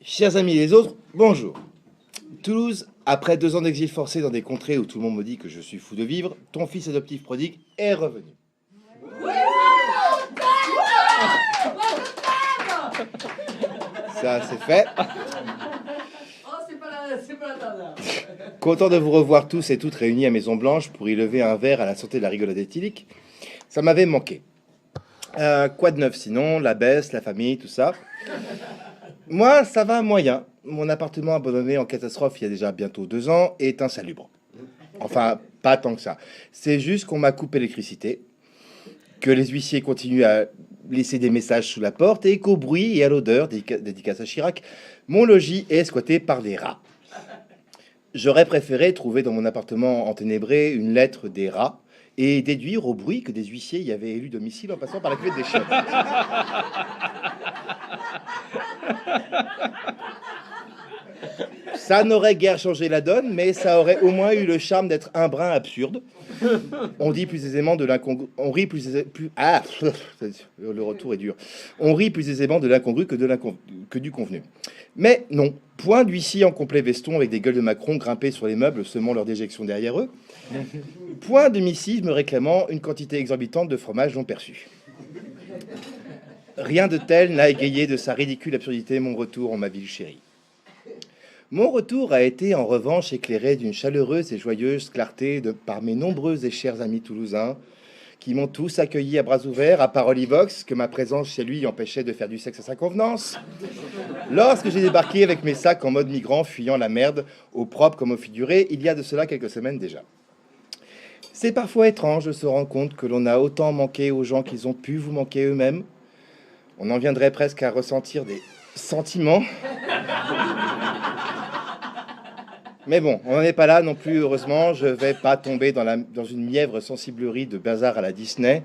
Chers amis les autres, bonjour. Toulouse, après 2 ans d'exil forcé dans des contrées où tout le monde me dit que je suis fou de vivre, ton fils adoptif prodigue est revenu. Ça, c'est fait. Content de vous revoir tous et toutes réunis à Maison Blanche pour y lever un verre à la santé de la rigolade éthylique. Ça m'avait manqué. Quoi de neuf sinon? La baisse, la famille, tout ça. Moi, ça va moyen. Mon appartement abandonné en catastrophe il y a déjà bientôt 2 ans est insalubre. Enfin, pas tant que ça. C'est juste qu'on m'a coupé l'électricité, que les huissiers continuent à laisser des messages sous la porte et qu'au bruit et à l'odeur, dédicace à Chirac, mon logis est squatté par des rats. J'aurais préféré trouver dans mon appartement enténébré une lettre des rats et déduire au bruit que des huissiers y avaient élu domicile en passant par la cuvette des chiottes. Ça n'aurait guère changé la donne, mais ça aurait au moins eu le charme d'être un brin absurde. On dit plus aisément de l'incongru. On rit Ah, le retour est dur. On rit plus aisément de l'incongru que du convenu. Mais non, point d'huissier en complet veston avec des gueules de Macron grimpées sur les meubles, semant leur déjection derrière eux. Point de missive me réclamant une quantité exorbitante de fromage non perçu. Rien de tel n'a égayé de sa ridicule absurdité mon retour en ma ville chérie. Mon retour a été en revanche éclairé d'une chaleureuse et joyeuse clarté par mes nombreux et chers amis toulousains qui m'ont tous accueilli à bras ouverts, à part Olivox, que ma présence chez lui empêchait de faire du sexe à sa convenance. Lorsque j'ai débarqué avec mes sacs en mode migrant, fuyant la merde, au propre comme au figuré, il y a de cela quelques semaines déjà. C'est parfois étrange de se rendre compte que l'on a autant manqué aux gens qu'ils ont pu vous manquer eux-mêmes. On en viendrait presque à ressentir des sentiments. Mais bon, on n'en est pas là non plus, heureusement. Je vais pas tomber dans une mièvre sensiblerie de bazar à la Disney.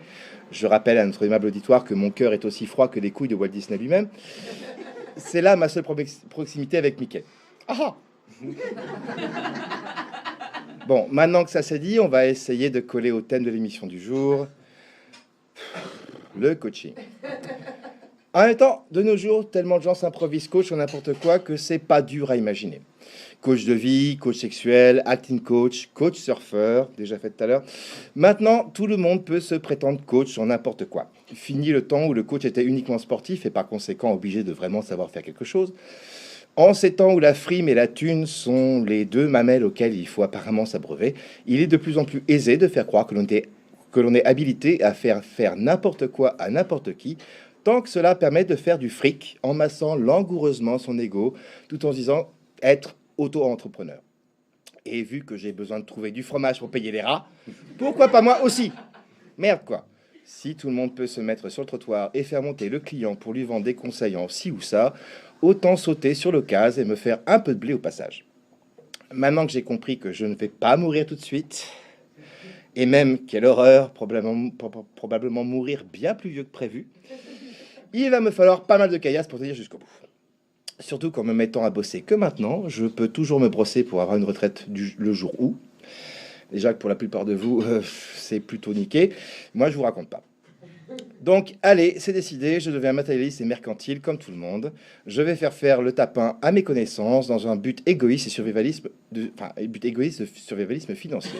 Je rappelle à notre aimable auditoire que mon cœur est aussi froid que les couilles de Walt Disney lui-même. C'est là ma seule proximité avec Mickey. Ah. Bon, maintenant que ça s'est dit, on va essayer de coller au thème de l'émission du jour. Le coaching. En même temps, de nos jours, tellement de gens s'improvisent coach sur n'importe quoi que c'est pas dur à imaginer. Coach de vie, coach sexuel, acting coach, coach surfeur, déjà fait tout à l'heure. Maintenant, tout le monde peut se prétendre coach sur n'importe quoi. Fini le temps où le coach était uniquement sportif et par conséquent obligé de vraiment savoir faire quelque chose. En ces temps où la frime et la thune sont les deux mamelles auxquelles il faut apparemment s'abreuver, il est de plus en plus aisé de faire croire que l'on est habilité à faire n'importe quoi à n'importe qui, tant que cela permet de faire du fric en massant langoureusement son ego, tout en se disant être auto-entrepreneur. Et vu que j'ai besoin de trouver du fromage pour payer les rats, pourquoi pas moi aussi? Merde quoi. Si tout le monde peut se mettre sur le trottoir et faire monter le client pour lui vendre des conseils en ci ou ça, autant sauter sur l'occasion et me faire un peu de blé au passage. Maintenant que j'ai compris que je ne vais pas mourir tout de suite, et même, quelle horreur, probablement mourir bien plus vieux que prévu, il va me falloir pas mal de caillasse pour tenir jusqu'au bout. Surtout qu'en me mettant à bosser que maintenant, je peux toujours me brosser pour avoir une retraite le jour où. Déjà que pour la plupart de vous, c'est plutôt niqué. Moi, je vous raconte pas. Donc, allez, c'est décidé, je deviens matérialiste et mercantile comme tout le monde. Je vais faire le tapin à mes connaissances dans un but égoïste de survivalisme financier.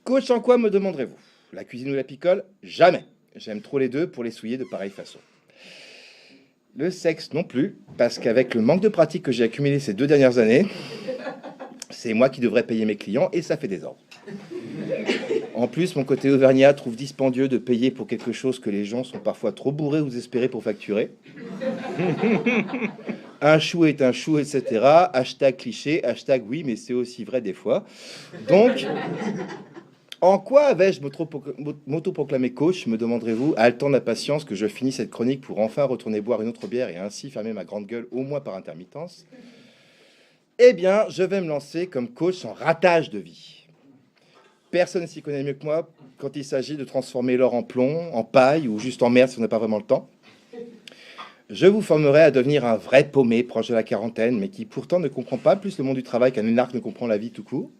Coach en quoi, me demanderez-vous? La cuisine ou la picole? Jamais. J'aime trop les deux pour les souiller de pareille façon. Le sexe non plus, parce qu'avec le manque de pratique que j'ai accumulé ces 2 dernières années, c'est moi qui devrais payer mes clients et ça fait des ordres. En plus, mon côté auvergnat trouve dispendieux de payer pour quelque chose que les gens sont parfois trop bourrés ou désespérés pour facturer. Un chou est un chou, etc. Hashtag cliché, hashtag oui, mais c'est aussi vrai des fois. Donc, en quoi avais-je m'autoproclamé coach, me demanderez-vous, haletant de la patience que je finisse cette chronique pour enfin retourner boire une autre bière et ainsi fermer ma grande gueule, au moins par intermittence? Eh bien, je vais me lancer comme coach en ratage de vie. Personne ne s'y connaît mieux que moi quand il s'agit de transformer l'or en plomb, en paille ou juste en merde si on n'a pas vraiment le temps. Je vous formerai à devenir un vrai paumé proche de la quarantaine, mais qui pourtant ne comprend pas plus le monde du travail qu'un énarque ne comprend la vie tout court.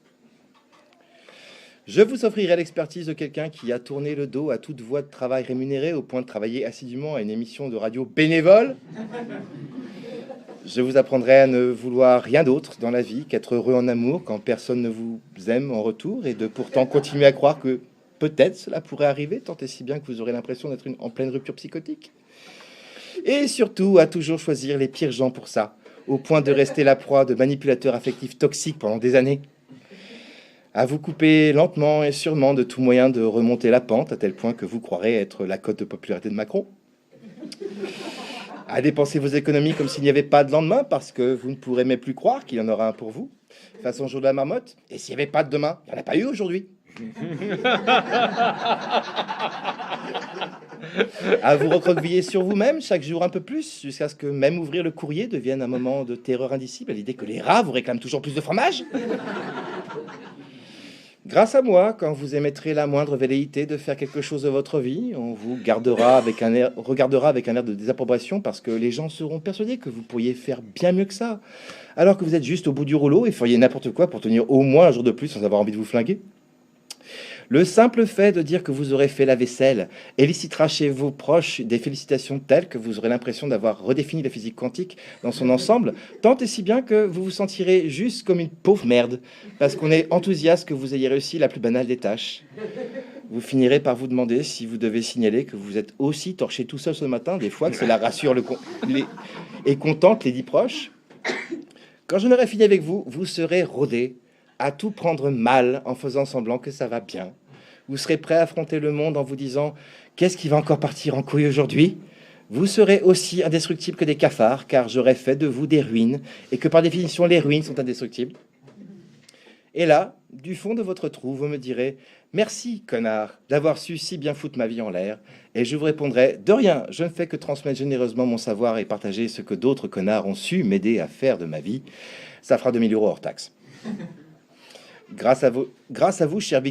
Je vous offrirai l'expertise de quelqu'un qui a tourné le dos à toute voie de travail rémunérée au point de travailler assidûment à une émission de radio bénévole. Je vous apprendrai à ne vouloir rien d'autre dans la vie qu'être heureux en amour quand personne ne vous aime en retour et de pourtant continuer à croire que peut-être cela pourrait arriver, tant et si bien que vous aurez l'impression d'être en pleine rupture psychotique. Et surtout, à toujours choisir les pires gens pour ça, au point de rester la proie de manipulateurs affectifs toxiques pendant des années. À vous couper lentement et sûrement de tout moyen de remonter la pente, à tel point que vous croirez être la cote de popularité de Macron. À dépenser vos économies comme s'il n'y avait pas de lendemain, parce que vous ne pourrez même plus croire qu'il y en aura un pour vous, façon jour de la marmotte. Et s'il n'y avait pas de demain, il n'y en a pas eu aujourd'hui. À vous recroqueviller sur vous-même chaque jour un peu plus, jusqu'à ce que même ouvrir le courrier devienne un moment de terreur indicible à l'idée que les rats vous réclament toujours plus de fromage. Grâce à moi, quand vous émettrez la moindre velléité de faire quelque chose de votre vie, on vous regardera avec un air de désapprobation parce que les gens seront persuadés que vous pourriez faire bien mieux que ça, alors que vous êtes juste au bout du rouleau et feriez n'importe quoi pour tenir au moins un jour de plus sans avoir envie de vous flinguer. Le simple fait de dire que vous aurez fait la vaisselle élicitera chez vos proches des félicitations telles que vous aurez l'impression d'avoir redéfini la physique quantique dans son ensemble, tant et si bien que vous vous sentirez juste comme une pauvre merde, parce qu'on est enthousiaste que vous ayez réussi la plus banale des tâches. Vous finirez par vous demander si vous devez signaler que vous êtes aussi torché tout seul ce matin, des fois que cela rassure et contente les 10 proches. Quand je n'aurai fini avec vous, vous serez rodé à tout prendre mal en faisant semblant que ça va bien. Vous serez prêt à affronter le monde en vous disant « Qu'est-ce qui va encore partir en couille aujourd'hui ?» Vous serez aussi indestructible que des cafards, car j'aurai fait de vous des ruines, et que par définition, les ruines sont indestructibles. Et là, du fond de votre trou, vous me direz « Merci, connard, d'avoir su si bien foutre ma vie en l'air. » Et je vous répondrai « De rien, je ne fais que transmettre généreusement mon savoir et partager ce que d'autres connards ont su m'aider à faire de ma vie. Ça fera 2 000 € hors taxe. » Grâce à vous, chers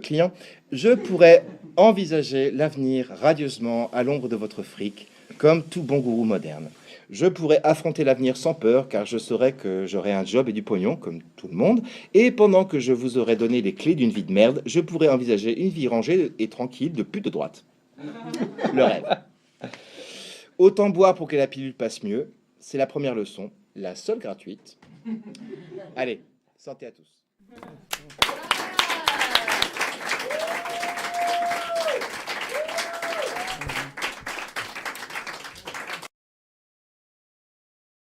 clients, je pourrais envisager l'avenir radieusement à l'ombre de votre fric, comme tout bon gourou moderne. Je pourrais affronter l'avenir sans peur, car je saurais que j'aurai un job et du pognon, comme tout le monde, et pendant que je vous aurais donné les clés d'une vie de merde, je pourrais envisager une vie rangée et tranquille de pute de droite. Le rêve. Autant boire pour que la pilule passe mieux, c'est la première leçon, la seule gratuite. Allez, santé à tous.